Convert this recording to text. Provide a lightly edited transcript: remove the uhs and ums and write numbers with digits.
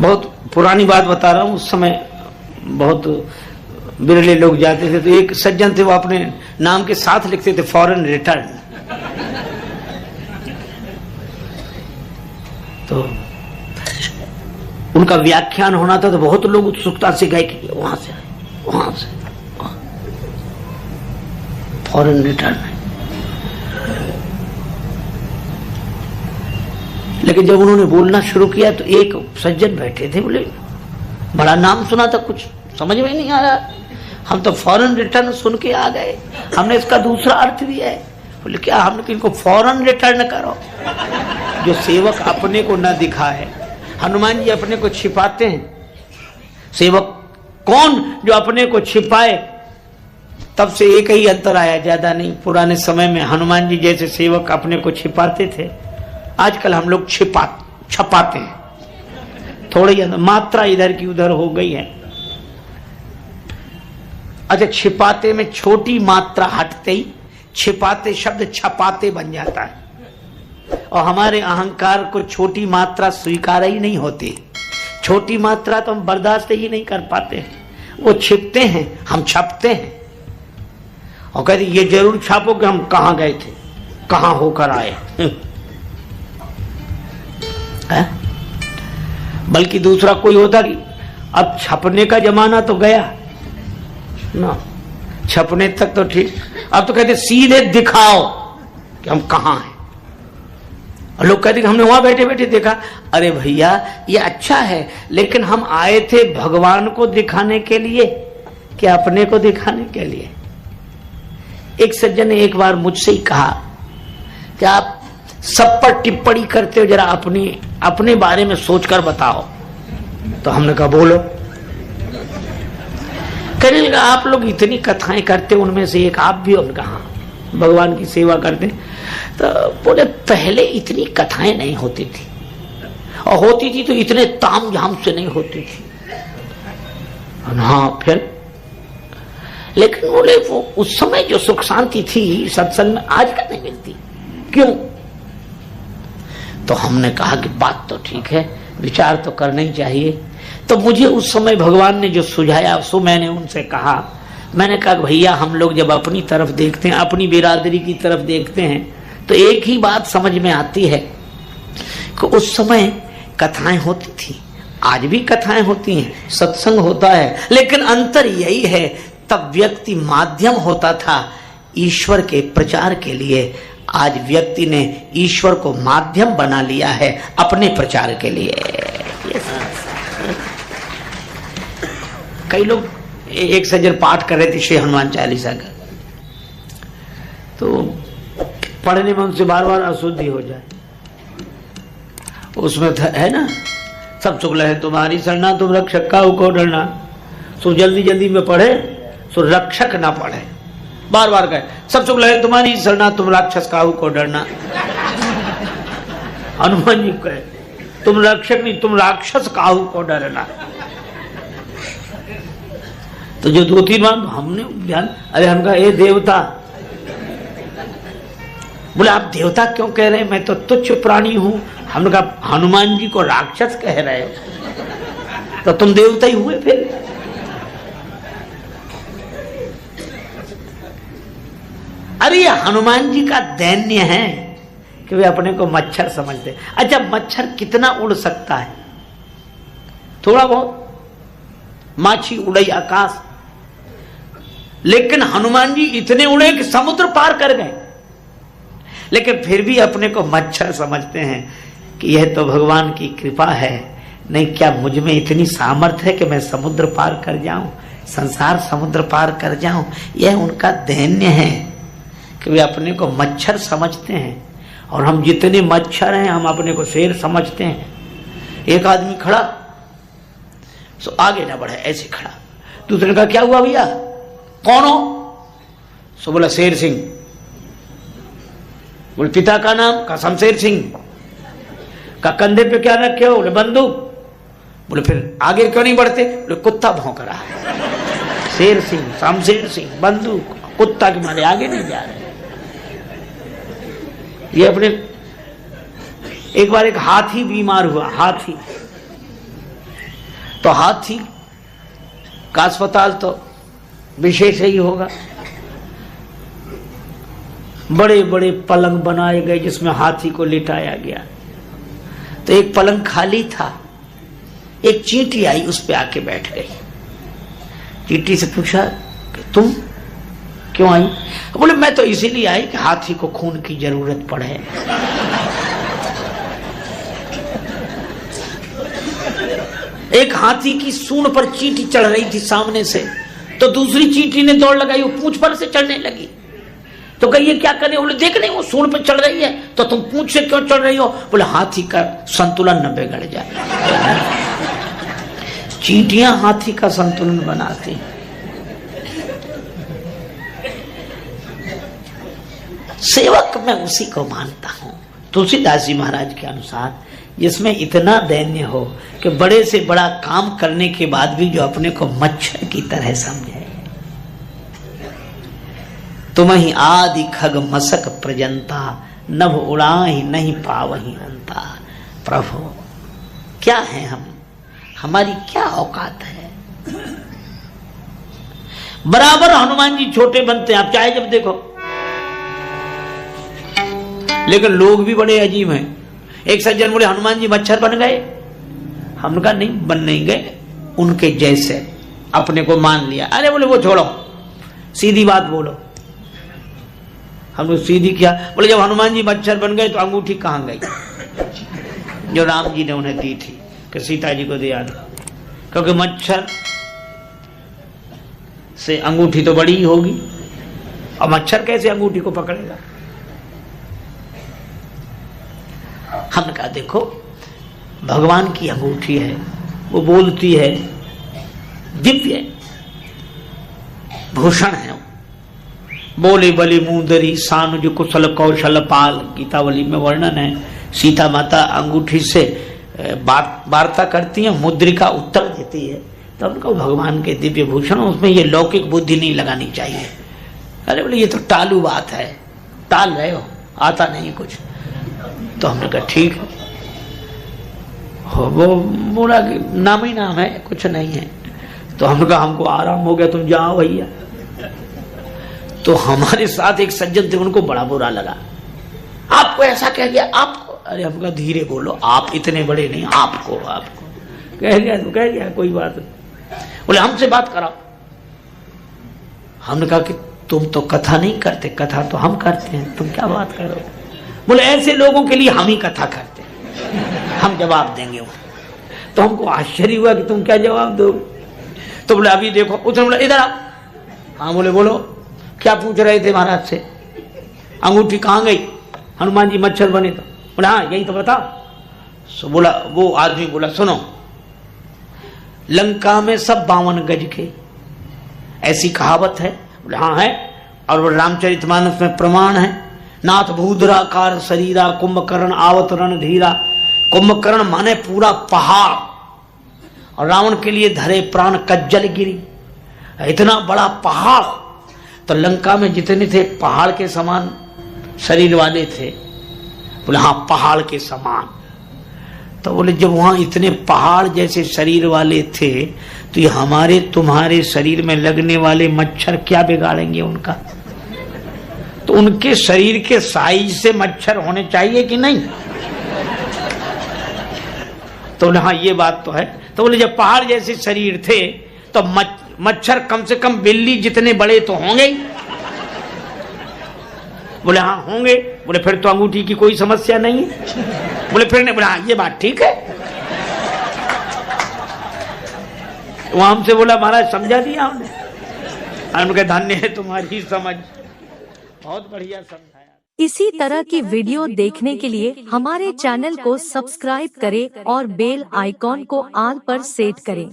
बहुत पुरानी बात बता रहा हूँ, उस समय बहुत बिरले लोग जाते थे, तो एक सज्जन थे, वो अपने नाम के साथ लिखते थे फॉरेन रिटर्न। तो उनका व्याख्यान होना था, तो बहुत लोग उत्सुकता से गए कि वहां से फॉरेन रिटर्न है। लेकिन जब उन्होंने बोलना शुरू किया तो एक सज्जन बैठे थे, बोले बड़ा नाम सुना था, कुछ समझ में नहीं आ रहा, हम तो फॉरेन रिटर्न सुन के आ गए, हमने इसका दूसरा अर्थ भी है। बोले क्या? हमने इनको फॉरेन रिटर्न करो। जो सेवक अपने को न दिखाए, हनुमान जी अपने को छिपाते हैं, सेवक कौन जो अपने को छिपाए। तब से एक ही अंतर आया, ज्यादा नहीं। पुराने समय में हनुमान जी जैसे सेवक अपने को छिपाते थे, आजकल हम लोग छपाते हैं, थोड़ी मात्रा इधर की उधर हो गई है। अच्छा, छिपाते में छोटी मात्रा हटते ही छिपाते शब्द छपाते बन जाता है, और हमारे अहंकार को छोटी मात्रा स्वीकार ही नहीं होती। छोटी मात्रा तो हम बर्दाश्त ही नहीं कर पाते, वो छिपते हैं, हम छपते हैं और कहते ये जरूर छापो कि हम कहां गए थे, कहां होकर आए। बल्कि दूसरा कोई होता कि अब छपने का जमाना तो गया ना, छपने तक तो ठीक, अब तो कहते सीधे दिखाओ कि हम कहां हैं। और लोग कहते हमने वहां बैठे बैठे देखा। अरे भैया ये अच्छा है, लेकिन हम आए थे भगवान को दिखाने के लिए कि अपने को दिखाने के लिए। एक सज्जन ने एक बार मुझसे ही कहा कि आप सब पर टिप्पणी करते हो, जरा अपने बारे में सोचकर बताओ। तो हमने कहा बोलो। कहने लगा आप लोग इतनी कथाएं करते, उनमें से एक आप भी। उनका हाँ, भगवान की सेवा करते। तो बोले पहले इतनी कथाएं नहीं होती थी, और होती थी तो इतने ताम झाम से नहीं होती थी। हाँ फिर, लेकिन बोले वो उस समय जो सुख शांति थी सत्संग में आजकल नहीं मिलती, क्यों? तो हमने कहा कि बात तो ठीक है, विचार तो करना ही चाहिए। तो मुझे उस समय भगवान ने जो सुझाया सो मैंने उनसे कहा। मैंने कहा भैया हम लोग जब अपनी तरफ देखते हैं, अपनी बिरादरी की तरफ देखते हैं, तो एक ही बात समझ में आती है कि उस समय कथाएं होती थी, आज भी कथाएं होती हैं, सत्संग होता है, लेकिन अंतर यही है तब व्यक्ति माध्यम होता था ईश्वर के प्रचार के लिए। आज व्यक्ति ने ईश्वर को माध्यम बना लिया है अपने प्रचार के लिए। कई लोग, एक सज्जन पाठ कर रहे थे श्री हनुमान चालीसा का, तो पढ़ने में उनसे बार बार अशुद्धि हो जाए। उसमें है ना, सब शुक्ल है तुम्हारी शरणा, तुम रक्षक काहू को डरना। सो जल्दी जल्दी में पढ़े सो रक्षक ना पढ़े, बार बार कहे सब शुक्ल है तुम्हारी शरणा, तुम राक्षस काहू को डरना। हनुमान जी कहे तुम रक्षक नहीं, तुम राक्षस काहू को डरना। तो जो दो तीन बार हमने ध्यान, अरे हम कहा ए देवता। बोले आप देवता क्यों कह रहे हैं, मैं तो तुच्छ प्राणी हूं। हमने कहा हनुमान जी को राक्षस कह रहे हो तो तुम देवता ही हुए फिर। अरे ये हनुमान जी का दैन्य है कि वे अपने को मच्छर समझते। अच्छा, मच्छर कितना उड़ सकता है? थोड़ा बहुत, माछी उड़ई आकाश, लेकिन हनुमान जी इतने उड़े कि समुद्र पार कर गए, लेकिन फिर भी अपने को मच्छर समझते हैं कि यह तो भगवान की कृपा है। नहीं, क्या मुझ में इतनी सामर्थ्य है कि मैं समुद्र पार कर जाऊं, संसार समुद्र पार कर जाऊं? यह उनका दैन्य है कि वे अपने को मच्छर समझते हैं, और हम जितने मच्छर हैं हम अपने को शेर समझते हैं। एक आदमी खड़ा सो आगे ना बढ़े, ऐसे खड़ा। दूसरे ने कहा क्या हुआ भैया, कौन हो? सो बोला शेर सिंह। बोले पिता का नाम? का शमशेर सिंह। का कंधे पे क्या रखे हो? बोले बंदूक। बोले फिर आगे क्यों नहीं बढ़ते? बोले कुत्ता भौंक रहा है। शेर सिंह, शमशेर सिंह, बंदूक, कुत्ता के मारे आगे नहीं जा रहे। ये अपने, एक बार एक हाथी बीमार हुआ, हाथी तो हाथी का अस्पताल तो विशेष ही होगा। बड़े बड़े पलंग बनाए गए जिसमें हाथी को लिटाया गया। तो एक पलंग खाली था, एक चींटी आई उस पे आके बैठ गई। चींटी से पूछा कि तुम क्यों आई? बोले मैं तो इसीलिए आई कि हाथी को खून की जरूरत पड़े। एक हाथी की सूंड पर चींटी चढ़ रही थी सामने से, तो दूसरी चींटी ने दौड़ लगाई, वो पूंछ पर से चढ़ने लगी। तो कही ये क्या करे? बोले देख नहीं वो सूंड पर चढ़ रही है तो तुम पूंछ से क्यों चढ़ रही हो? बोले हाथी का संतुलन न बिगड़ जाए। चींटियां हाथी का संतुलन बनाती। सेवक मैं उसी को मानता हूं, तुलसीदास जी महाराज के अनुसार, जिसमें इतना दैन्य हो कि बड़े से बड़ा काम करने के बाद भी जो अपने को मच्छर की तरह समझे। तुम ही आदि खग मसक प्रजंता, नभ उड़ाहि नहीं पावहि अंता। प्रभु क्या है हम, हमारी क्या औकात है? बराबर हनुमान जी छोटे बनते हैं, आप चाहे जब देखो, लेकिन लोग भी बड़े अजीब हैं। एक सज्जन बोले हनुमान जी मच्छर बन गए। हमने कहा नहीं, बन नहीं गए, उनके जैसे अपने को मान लिया। अरे बोले वो छोड़ो, सीधी बात बोलो। हमने सीधी किया। बोले जब हनुमान जी मच्छर बन गए तो अंगूठी कहां गई जो राम जी ने उन्हें दी थी कि सीता जी को दिया था? क्योंकि मच्छर से अंगूठी तो बड़ी ही होगी, और मच्छर कैसे अंगूठी को पकड़ेगा? हमने कहा देखो भगवान की अंगूठी है, वो बोलती है, दिव्य भूषण है। बोले बलि मुंदरी सानुज कुशल कौशल पाल, गीतावली में वर्णन है। सीता माता अंगूठी से वार्ता करती है, मुद्रिका उत्तर देती है। तो उनको भगवान के दिव्य भूषण, उसमें ये लौकिक बुद्धि नहीं लगानी चाहिए। अरे बोले ये तो टालू बात है, टाल रहे हो, आता नहीं कुछ। तो हमने कहा ठीक है, वो बोला नाम ही नाम है, कुछ नहीं है। तो हमने कहा हमको आराम हो गया, तुम जाओ भैया। तो हमारे साथ एक सज्जन थे, उनको बड़ा बुरा लगा। आपको ऐसा कह गया? आपको? अरे हम कहा धीरे बोलो, आप इतने बड़े नहीं, आपको कह गया तो कह गया, कोई बात नहीं। बोले हमसे बात कराओ। हमने कहा कि तुम तो कथा नहीं करते, कथा तो हम करते हैं, तुम क्या बात करो? बोले ऐसे लोगों के लिए हम ही कथा करते हैं, हम जवाब देंगे। तो हमको आश्चर्य हुआ कि तुम क्या जवाब दो? तो बोले अभी देखो। उसने बोला इधर आओ। हाँ बोले बोलो, क्या पूछ रहे थे महाराज से? अंगूठी कहां गई? हनुमान जी मच्छर बने तो। बोला हाँ यही तो बताओ। सो बोला वो आदमी बोला सुनो, लंका में सब 52 गज के, ऐसी कहावत है। बोले हाँ है, और वो रामचरितमानस में प्रमाण है। नाथ भूधराकार शरीरा, कुंभकर्ण आवत रणधीरा। कुंभकर्ण माने पूरा पहाड़, और रावण के लिए धरे प्राण कज्जल गिरी। इतना बड़ा पहाड़, तो लंका में जितने थे पहाड़ के समान शरीर वाले थे। बोले हाँ पहाड़ के समान। तो बोले जब वहां इतने पहाड़ जैसे शरीर वाले थे, तो ये हमारे तुम्हारे शरीर में लगने वाले मच्छर क्या बिगाड़ेंगे उनका? तो उनके शरीर के साइज से मच्छर होने चाहिए कि नहीं? तो बोले हाँ ये बात तो है। तो बोले जब पहाड़ जैसे शरीर थे तो मच्छर कम से कम बिल्ली जितने बड़े तो होंगे ही। बोले हाँ होंगे। बोले फिर तो अंगूठी की कोई समस्या नहीं है। बोले फिर नहीं? बोला हाँ ये बात ठीक है। वो हमसे बोला महाराज समझा दिया हमने। उनके धन्य है तुम्हारी समझ, बहुत बढ़िया समझाया। इसी तरह की वीडियो देखने के लिए हमारे चैनल को सब्सक्राइब करें और बेल आइकॉन को ऑल पर सेट करें।